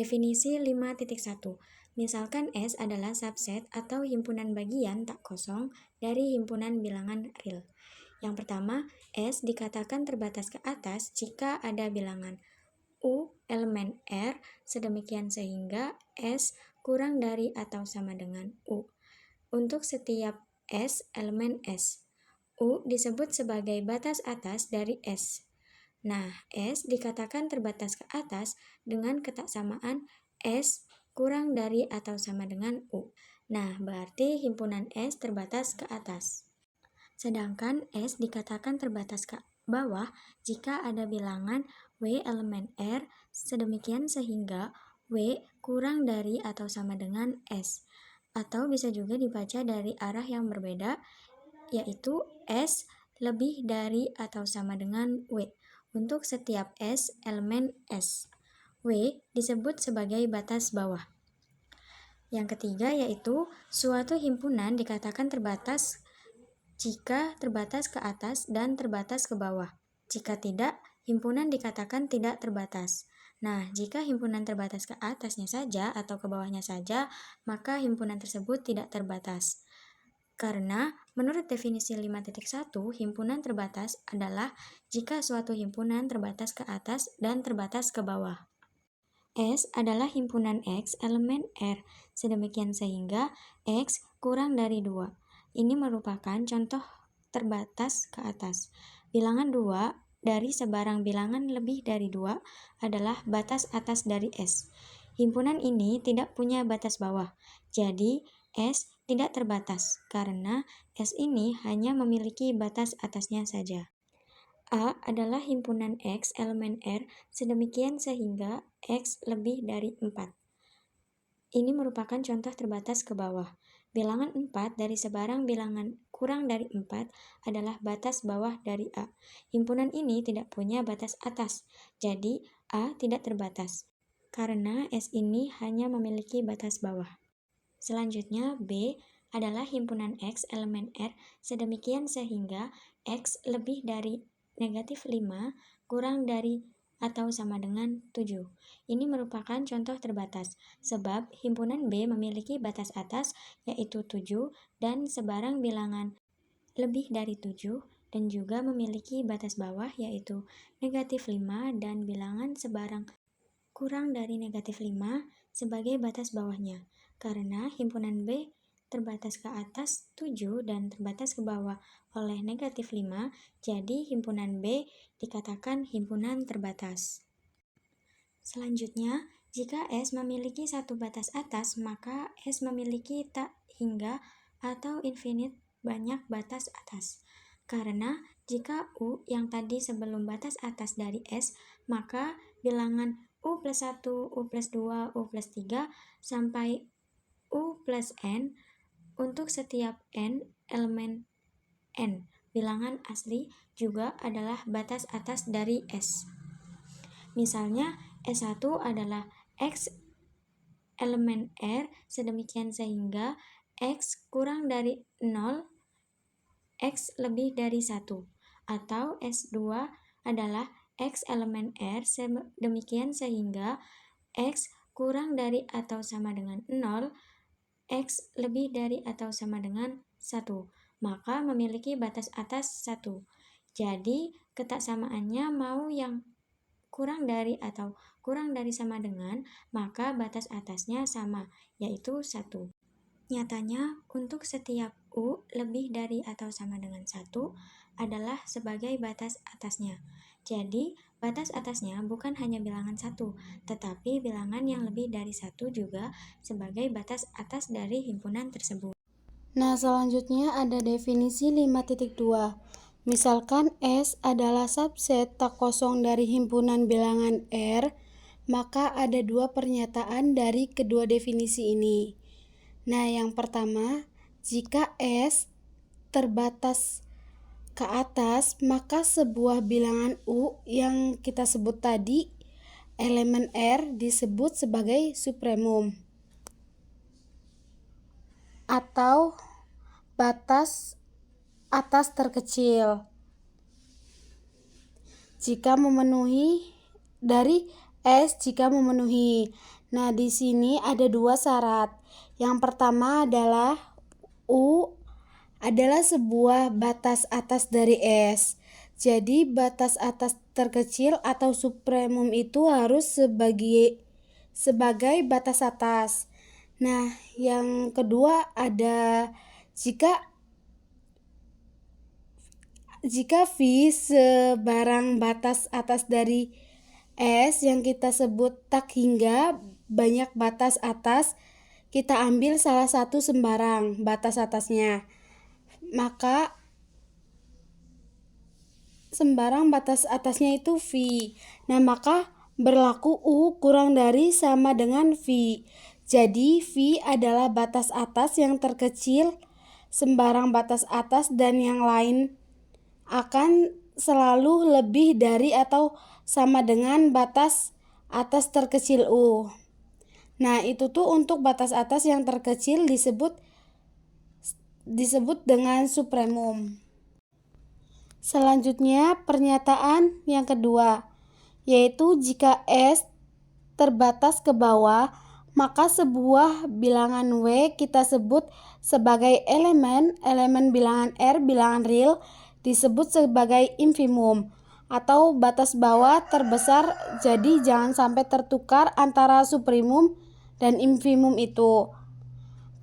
Definisi 5.1. Misalkan S adalah subset atau himpunan bagian tak kosong dari himpunan bilangan real. Yang pertama, S dikatakan terbatas ke atas jika ada bilangan U elemen R sedemikian sehingga S kurang dari atau sama dengan U. Untuk setiap S elemen S, U disebut sebagai batas atas dari S. Nah, S dikatakan terbatas ke atas dengan ketaksamaan S kurang dari atau sama dengan U. Nah, berarti himpunan S terbatas ke atas. Sedangkan S dikatakan terbatas ke bawah jika ada bilangan W elemen R sedemikian sehingga W kurang dari atau sama dengan S. Atau bisa juga dibaca dari arah yang berbeda, yaitu S lebih dari atau sama dengan W. Untuk setiap S elemen S, W disebut sebagai batas bawah. Yang ketiga yaitu suatu himpunan dikatakan terbatas jika terbatas ke atas dan terbatas ke bawah. Jika tidak, himpunan dikatakan tidak terbatas. Nah, jika himpunan terbatas ke atasnya saja atau ke bawahnya saja, maka himpunan tersebut tidak terbatas. Karena menurut definisi 5.1, himpunan terbatas adalah jika suatu himpunan terbatas ke atas dan terbatas ke bawah. S adalah himpunan X elemen R, sedemikian sehingga X kurang dari 2. Ini merupakan contoh terbatas ke atas. Bilangan 2 dari sebarang bilangan lebih dari 2 adalah batas atas dari S. Himpunan ini tidak punya batas bawah, jadi S tidak terbatas karena S ini hanya memiliki batas atasnya saja. A adalah himpunan X elemen R sedemikian sehingga X lebih dari 4. Ini merupakan contoh terbatas ke bawah. Bilangan 4 dari sebarang bilangan kurang dari 4 adalah batas bawah dari A. Himpunan ini tidak punya batas atas, jadi A tidak terbatas karena S ini hanya memiliki batas bawah. Selanjutnya, B adalah himpunan X elemen R sedemikian sehingga X lebih dari negatif 5 kurang dari atau sama dengan 7. Ini merupakan contoh terbatas, sebab himpunan B memiliki batas atas yaitu 7 dan sebarang bilangan lebih dari 7 dan juga memiliki batas bawah yaitu negatif 5 dan bilangan sebarang kurang dari negatif 5 sebagai batas bawahnya. Karena himpunan B terbatas ke atas 7 dan terbatas ke bawah oleh negatif 5, jadi himpunan B dikatakan himpunan terbatas. Selanjutnya, jika S memiliki satu batas atas, maka S memiliki tak hingga atau infinite banyak batas atas. Karena jika U yang tadi sebelum batas atas dari S, maka bilangan U plus 1, U plus 2, U plus 3, sampai U plus N untuk setiap N elemen N. Bilangan asli juga adalah batas atas dari S. Misalnya, S1 adalah X elemen R sedemikian sehingga X kurang dari 0, X lebih dari 1. Atau S2 adalah X elemen R sedemikian sehingga X kurang dari atau sama dengan 0, X lebih dari atau sama dengan 1, maka memiliki batas atas 1. Jadi, ketaksamaannya mau yang kurang dari atau kurang dari sama dengan, maka batas atasnya sama, yaitu 1. Nyatanya, untuk setiap U lebih dari atau sama dengan 1 adalah sebagai batas atasnya. Jadi, batas atasnya bukan hanya bilangan 1, tetapi bilangan yang lebih dari 1 juga sebagai batas atas dari himpunan tersebut. Nah, selanjutnya ada definisi 5.2. Misalkan S adalah subset tak kosong dari himpunan bilangan R, maka ada dua pernyataan dari kedua definisi ini. Nah, yang pertama, jika S terbatas ke atas, maka sebuah bilangan U yang kita sebut tadi, elemen R, disebut sebagai supremum atau batas atas terkecil jika memenuhi dari S jika memenuhi. Nah, di sini ada dua syarat. Yang pertama adalah U adalah sebuah batas atas dari S. Jadi, batas atas terkecil atau supremum itu harus sebagai batas atas. Nah, yang kedua ada jika V sebarang batas atas dari S yang kita sebut tak hingga banyak batas atas, kita ambil salah satu sembarang batas atasnya. Maka sembarang batas atasnya itu V. Nah, maka berlaku U kurang dari sama dengan V. Jadi, V adalah batas atas yang terkecil, sembarang batas atas dan yang lain akan selalu lebih dari atau sama dengan batas atas terkecil U. Nah, itu tuh untuk batas atas yang terkecil disebut dengan supremum. Selanjutnya, pernyataan yang kedua, yaitu jika S terbatas ke bawah, maka sebuah bilangan W kita sebut sebagai elemen bilangan R bilangan real disebut sebagai infimum atau batas bawah terbesar. Jadi jangan sampai tertukar antara suprimum dan infimum itu.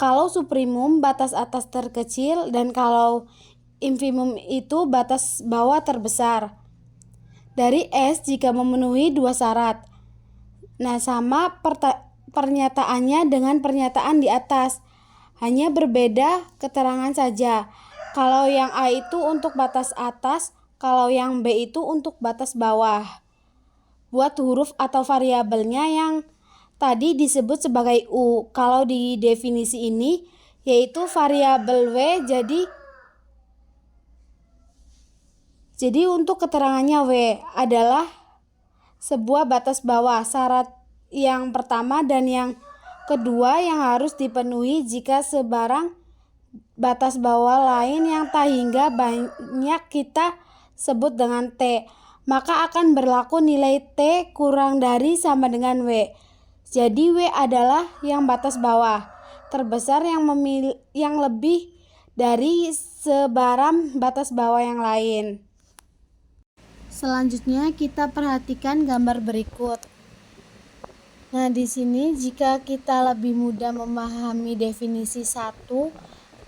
Kalau suprimum batas atas terkecil dan kalau infimum itu batas bawah terbesar dari S jika memenuhi dua syarat. Nah, sama pernyataannya dengan pernyataan di atas, hanya berbeda keterangan saja. Kalau yang A itu untuk batas atas, kalau yang B itu untuk batas bawah. Buat huruf atau variabelnya yang tadi disebut sebagai U. Kalau di definisi ini yaitu variabel W, jadi untuk keterangannya W adalah sebuah batas bawah. Syarat yang pertama dan yang kedua yang harus dipenuhi jika sebarang batas bawah lain yang tak hingga banyak kita sebut dengan T, maka akan berlaku nilai T kurang dari sama dengan W. Jadi W adalah yang batas bawah terbesar yang lebih dari sebarang batas bawah yang lain. Selanjutnya kita perhatikan gambar berikut. Nah, di sini jika kita lebih mudah memahami definisi 1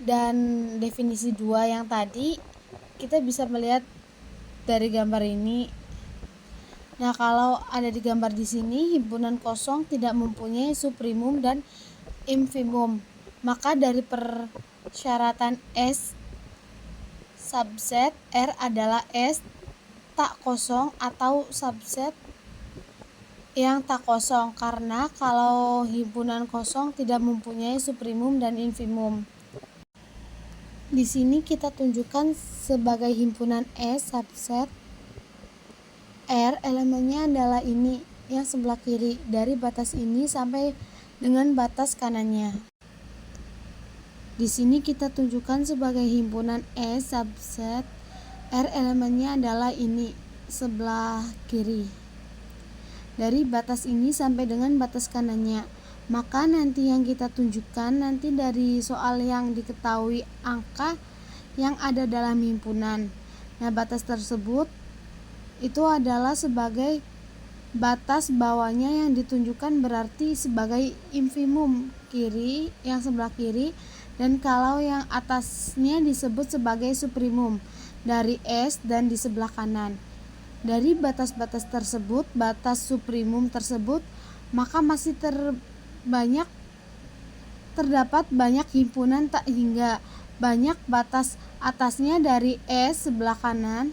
dan definisi 2 yang tadi, kita bisa melihat dari gambar ini. Nah, kalau ada di gambar di sini, himpunan kosong tidak mempunyai suprimum dan infimum. Maka dari persyaratan S subset R adalah S tak kosong atau subset yang tak kosong, karena kalau himpunan kosong tidak mempunyai suprimum dan infimum. Di sini kita tunjukkan sebagai himpunan S subset R, elemennya adalah ini yang sebelah kiri, dari batas ini sampai dengan batas kanannya. Di sini kita tunjukkan sebagai himpunan S subset R, elemennya adalah ini sebelah kiri, dari batas ini sampai dengan batas kanannya. Maka nanti yang kita tunjukkan nanti dari soal yang diketahui angka yang ada dalam himpunan. Nah, batas tersebut itu adalah sebagai batas bawahnya yang ditunjukkan berarti sebagai infimum kiri, yang sebelah kiri, dan kalau yang atasnya disebut sebagai suprimum dari S dan di sebelah kanan. Dari batas-batas tersebut, batas suprimum tersebut, maka masih terdapat banyak himpunan tak hingga banyak batas atasnya dari S sebelah kanan.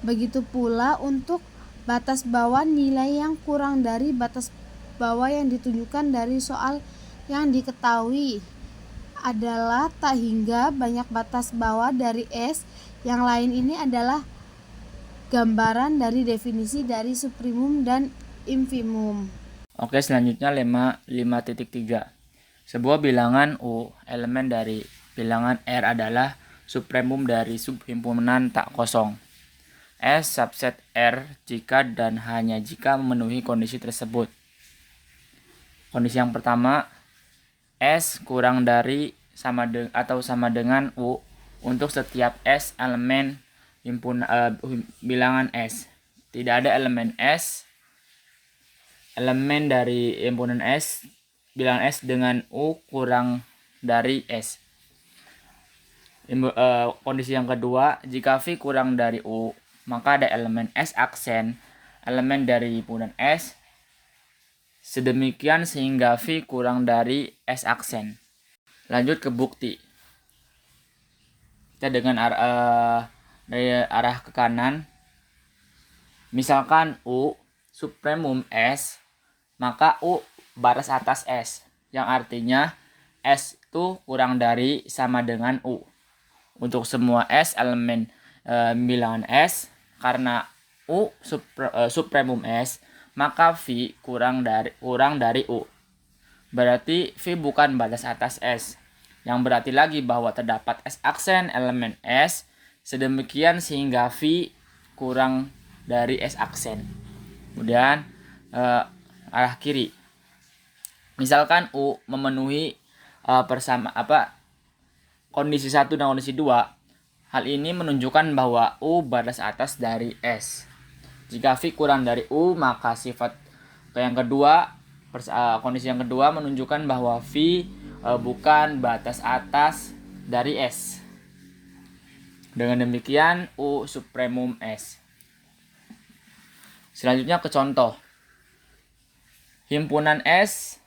Begitu pula untuk batas bawah, nilai yang kurang dari batas bawah yang ditunjukkan dari soal yang diketahui adalah tak hingga banyak batas bawah dari S. Yang lain ini adalah gambaran dari definisi dari suprimum dan infimum. Oke, selanjutnya 5.3. Sebuah bilangan U, elemen dari bilangan R adalah supremum dari subhimpunan tak kosong S subset R jika dan hanya jika memenuhi kondisi tersebut. Kondisi yang pertama, S kurang dari atau sama dengan U untuk setiap S elemen bilangan S. Tidak ada elemen S, elemen dari himpunan S, bilangan S dengan U kurang dari S. Kondisi yang kedua, jika V kurang dari U, maka ada elemen S aksen, elemen dari himpunan S, sedemikian sehingga V kurang dari S aksen. Lanjut ke bukti. Kita dengan dari arah ke kanan, misalkan U supremum S, maka U batas atas S, yang artinya S itu kurang dari sama dengan U. Untuk semua S elemen bilangan S, karena U supremum S, maka V kurang dari U. Berarti V bukan batas atas S, yang berarti lagi bahwa terdapat S aksen elemen S, sedemikian sehingga V kurang dari S aksen. Kemudian arah kiri, misalkan U memenuhi kondisi 1 dan kondisi 2, hal ini menunjukkan bahwa U batas atas dari S. Jika V kurang dari U, maka kondisi yang kedua menunjukkan bahwa V bukan batas atas dari S. Dengan demikian, U supremum S. Selanjutnya ke contoh. Himpunan S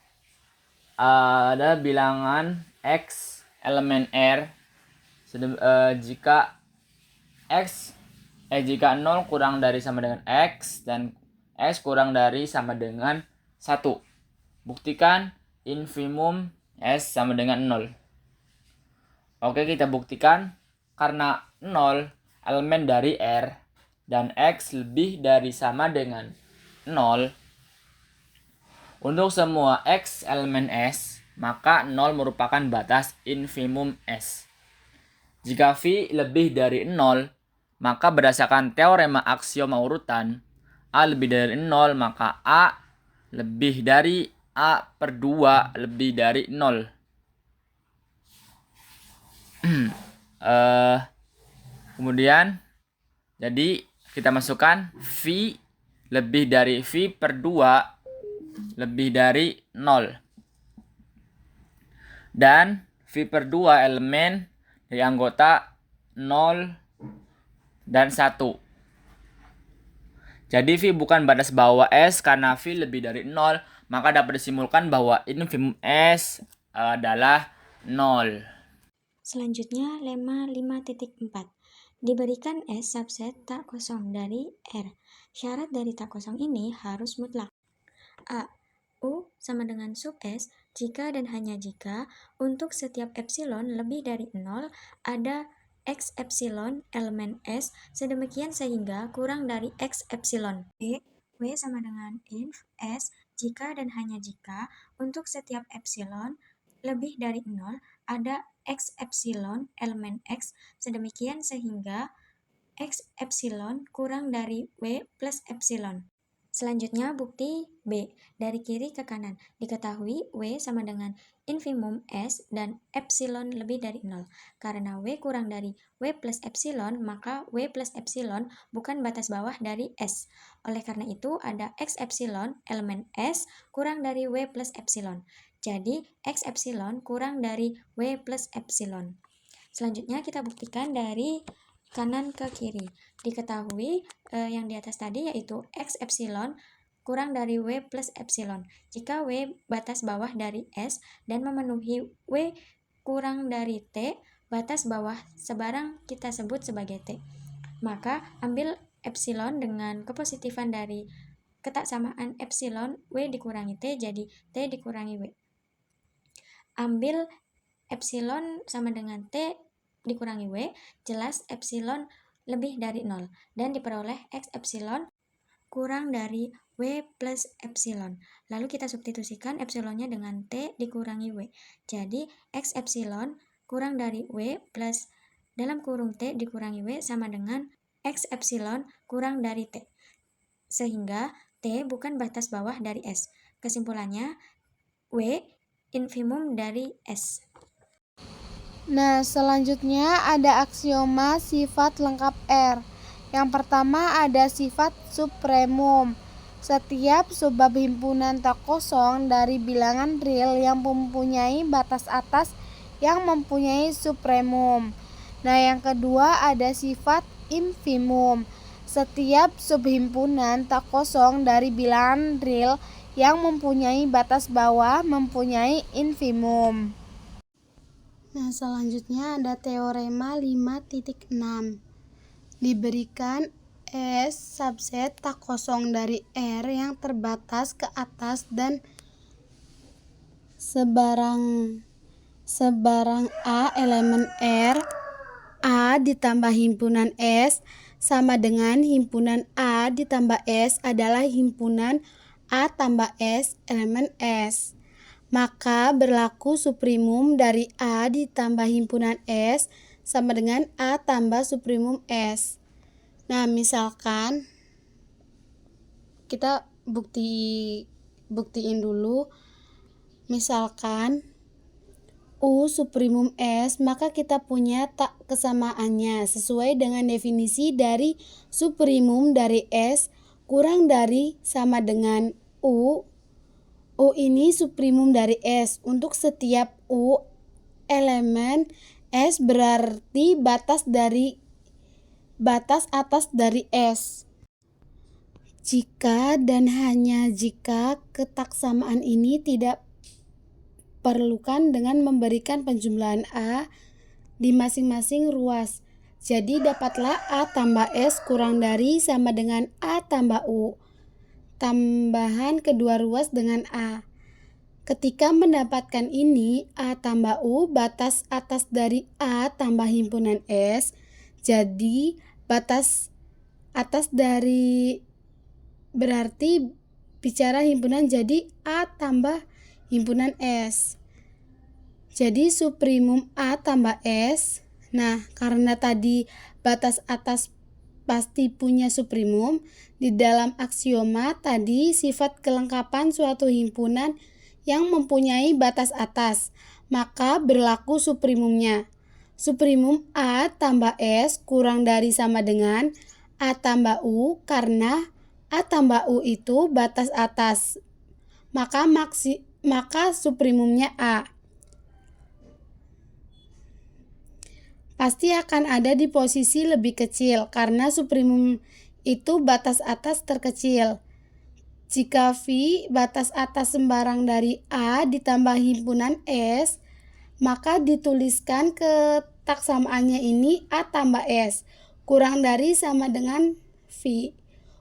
ada bilangan X elemen R jika 0 kurang dari sama dengan X dan S kurang dari sama dengan 1. Buktikan infimum S sama dengan 0. Oke, kita buktikan karena 0 elemen dari R dan X lebih dari sama dengan 0. Untuk semua X elemen S, maka 0 merupakan batas infimum S. Jika V lebih dari 0, maka berdasarkan teorema aksioma urutan, A lebih dari 0, maka A lebih dari A per 2 lebih dari 0. Kemudian, jadi kita masukkan V lebih dari V per 2 lebih dari 0. Dan V per 2 elemen dari anggota 0 dan 1. Jadi V bukan batas bawah S karena V lebih dari 0, maka dapat disimpulkan bahwa infimum S adalah 0. Selanjutnya, lemma 5.4. Diberikan S subset tak kosong dari R. Syarat dari tak kosong ini harus mutlak. A. U sama dengan sub S jika dan hanya jika untuk setiap epsilon lebih dari 0 ada X epsilon elemen S sedemikian sehingga kurang dari X epsilon. B. W sama dengan inf S jika dan hanya jika untuk setiap epsilon lebih dari 0 ada X epsilon elemen X sedemikian sehingga X epsilon kurang dari W plus epsilon. Selanjutnya bukti B, dari kiri ke kanan. Diketahui W sama dengan infimum S dan epsilon lebih dari 0. Karena W kurang dari W plus epsilon, maka W plus epsilon bukan batas bawah dari S. Oleh karena itu ada X epsilon elemen S kurang dari W plus epsilon. Jadi X epsilon kurang dari W plus epsilon. Selanjutnya kita buktikan dari kanan ke kiri. Diketahui yang di atas tadi yaitu X epsilon kurang dari W plus epsilon. Jika W batas bawah dari S dan memenuhi W kurang dari T, batas bawah sebarang kita sebut sebagai T. Maka ambil epsilon dengan kepositifan dari ketaksamaan epsilon W dikurangi T jadi T dikurangi W. Ambil epsilon sama dengan T dikurangi W, jelas epsilon lebih dari 0 dan diperoleh X epsilon kurang dari W plus epsilon. Lalu kita substitusikan epsilonnya dengan T dikurangi W. Jadi X epsilon kurang dari W plus dalam kurung T dikurangi W sama dengan X epsilon kurang dari T. Sehingga T bukan batas bawah dari S. Kesimpulannya, W infimum dari S. Nah, selanjutnya ada aksioma sifat lengkap R. Yang pertama ada sifat supremum. Setiap subbab himpunan tak kosong dari bilangan real yang mempunyai batas atas yang mempunyai supremum. Nah, yang kedua ada sifat infimum. Setiap subhimpunan tak kosong dari bilangan real yang mempunyai batas bawah mempunyai infimum. Nah, selanjutnya ada teorema 5.6. Diberikan S subset tak kosong dari R yang terbatas ke atas dan sebarang A elemen R, A ditambah himpunan S sama dengan himpunan A ditambah S adalah himpunan A tambah S elemen S. Maka berlaku suprimum dari A ditambah himpunan S sama dengan A tambah suprimum S. Nah, misalkan kita buktiin dulu. Misalkan U suprimum S, maka kita punya tak kesamaannya sesuai dengan definisi dari suprimum dari S kurang dari sama dengan U. U ini suprimum dari S. Untuk setiap U elemen S berarti batas atas dari S. Jika dan hanya jika ketaksamaan ini tidak perlukan dengan memberikan penjumlahan A di masing-masing ruas. Jadi dapatlah A tambah S kurang dari sama dengan A tambah U. Tambahan kedua ruas dengan A. Ketika mendapatkan ini, A tambah U batas atas dari A tambah himpunan S. Jadi batas atas dari berarti bicara himpunan jadi A tambah himpunan S. Jadi suprimum A tambah S. Nah, karena tadi batas atas pasti punya suprimum, di dalam aksioma tadi sifat kelengkapan suatu himpunan yang mempunyai batas atas, maka berlaku suprimumnya. Suprimum A tambah S kurang dari sama dengan A tambah U karena A tambah U itu batas atas, maka suprimumnya A. Pasti akan ada di posisi lebih kecil karena suprimum itu batas atas terkecil. Jika V batas atas sembarang dari A ditambah himpunan S, maka dituliskan ketaksamaannya ini A tambah S kurang dari sama dengan V.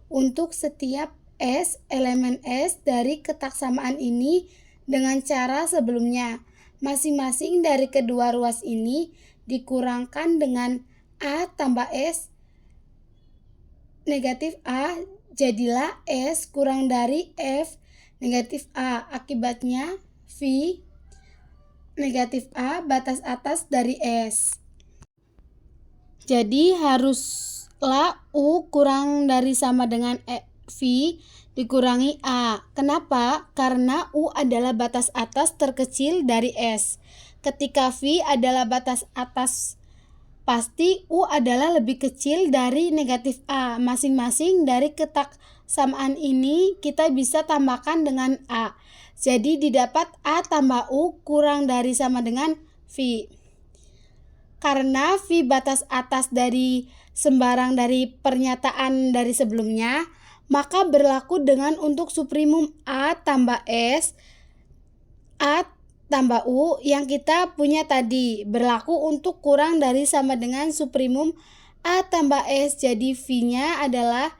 Untuk setiap S elemen S dari ketaksamaan ini dengan cara sebelumnya. Masing-masing dari kedua ruas ini dikurangkan dengan A tambah S negatif A, jadilah S kurang dari F negatif A. Akibatnya V negatif A batas atas dari S. Jadi haruslah U kurang dari sama dengan V dikurangi A. Kenapa? Karena U adalah batas atas terkecil dari S. Ketika V adalah batas atas, pasti U adalah lebih kecil dari negatif A. Masing-masing dari ketaksamaan ini kita bisa tambahkan dengan A. Jadi didapat A tambah U kurang dari sama dengan V. Karena V batas atas dari sembarang dari pernyataan dari sebelumnya, maka berlaku dengan untuk suprimum A tambah S, A tambah U yang kita punya tadi berlaku untuk kurang dari sama dengan suprimum A tambah S. Jadi V-nya adalah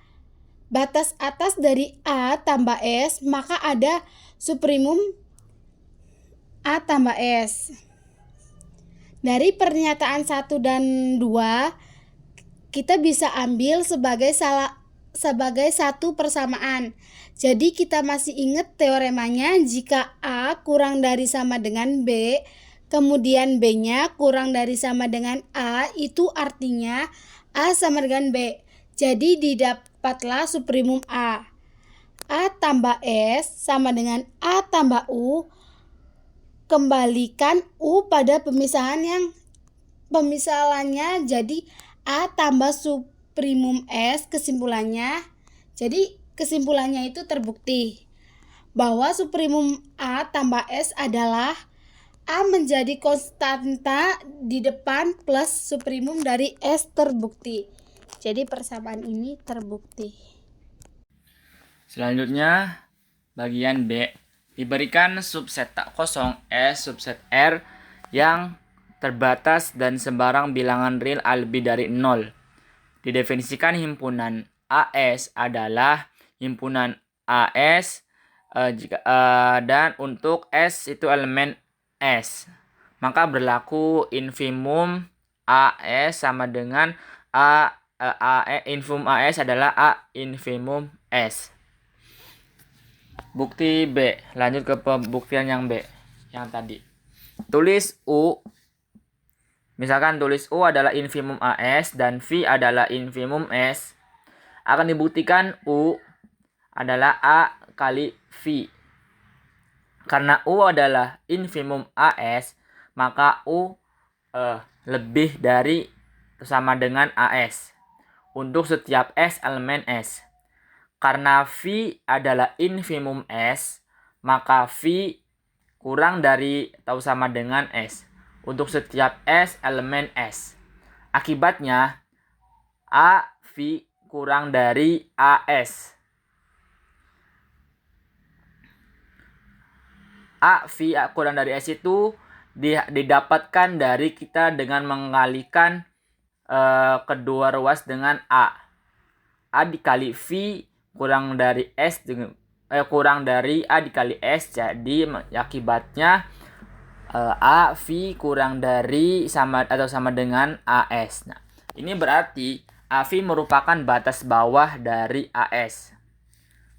batas atas dari A tambah S, maka ada suprimum A tambah S. Dari pernyataan 1 dan 2 kita bisa ambil sebagai satu persamaan. Jadi kita masih ingat teoremanya, jika A kurang dari sama dengan B, kemudian B-nya kurang dari sama dengan A, itu artinya A sama dengan B. Jadi didapatlah suprimum A. A tambah S sama dengan A tambah U kembalikan U pada pemisalannya jadi A tambah suprimum S. Kesimpulannya itu terbukti bahwa suprimum A tambah S adalah A menjadi konstanta di depan plus suprimum dari S terbukti. Jadi persamaan ini terbukti. Selanjutnya bagian B. Diberikan subset tak kosong S subset R yang terbatas dan sembarang bilangan real lebih dari 0. Didefinisikan himpunan AS adalah himpunan AS dan untuk S itu elemen S. Maka berlaku infimum AS sama dengan infimum AS adalah A infimum S. Bukti B. Lanjut ke pembuktian yang B. Yang tadi. Tulis U. Misalkan tulis U adalah infimum AS dan V adalah infimum S. Akan dibuktikan U adalah A kali V. Karena U adalah infimum AS, maka U lebih dari atau sama dengan AS untuk setiap S elemen S. Karena V adalah infimum S, maka V kurang dari atau sama dengan S untuk setiap S elemen S. Akibatnya AV kurang dari AS. AV kurang dari S itu didapatkan dari kita dengan mengalikan kedua ruas dengan A. A dikali V kurang dari S dengan kurang dari A dikali S, jadi akibatnya A V kurang dari sama atau sama dengan AS. Nah, ini berarti AV merupakan batas bawah dari AS.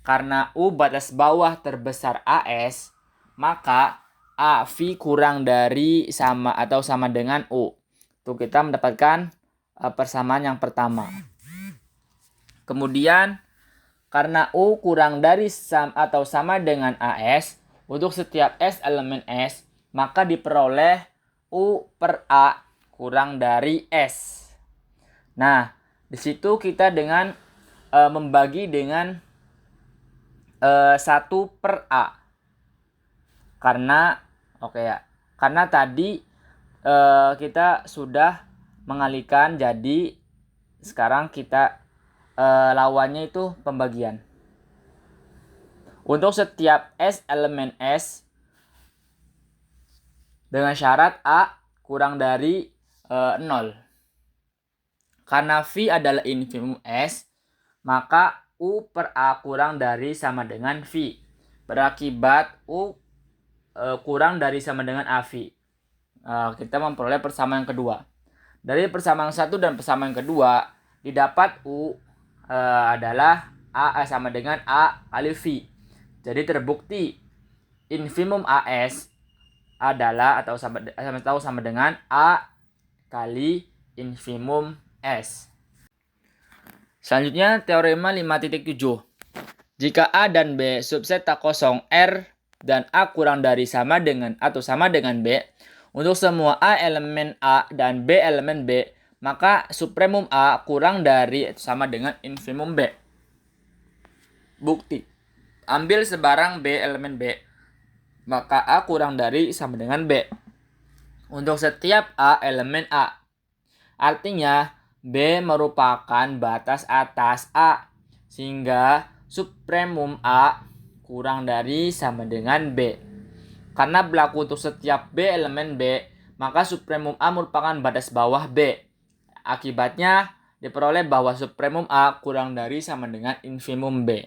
Karena U batas bawah terbesar AS, maka AV kurang dari sama atau sama dengan U. Tuh kita mendapatkan persamaan yang pertama. Kemudian karena U kurang dari atau sama dengan AS, untuk setiap S elemen S, maka diperoleh U per A kurang dari S. Nah, di situ kita dengan membagi dengan 1 per A. Karena tadi kita sudah mengalihkan, jadi sekarang kita lawannya itu pembagian. Untuk setiap S elemen S dengan syarat A kurang dari 0. Karena V adalah infimum S, maka U per A kurang dari sama dengan V. Berakibat U kurang dari sama dengan AV. Kita memperoleh persamaan yang kedua. Dari persamaan satu dan persamaan yang kedua didapat U adalah A sama dengan A kali V. Jadi terbukti infimum AS adalah atau sama dengan A kali infimum S. Selanjutnya teorema 5.7. Jika A dan B subset tak kosong R dan A kurang dari sama dengan atau sama dengan B, untuk semua A elemen A dan B elemen B, maka supremum A kurang dari atau sama dengan infimum B. Bukti. Ambil sebarang B elemen B, maka A kurang dari sama dengan B. Untuk setiap A elemen A. Artinya B merupakan batas atas A, sehingga supremum A kurang dari sama dengan B. Karena berlaku untuk setiap B elemen B, maka supremum A merupakan batas bawah B. Akibatnya diperoleh bahwa supremum A kurang dari sama dengan infimum B.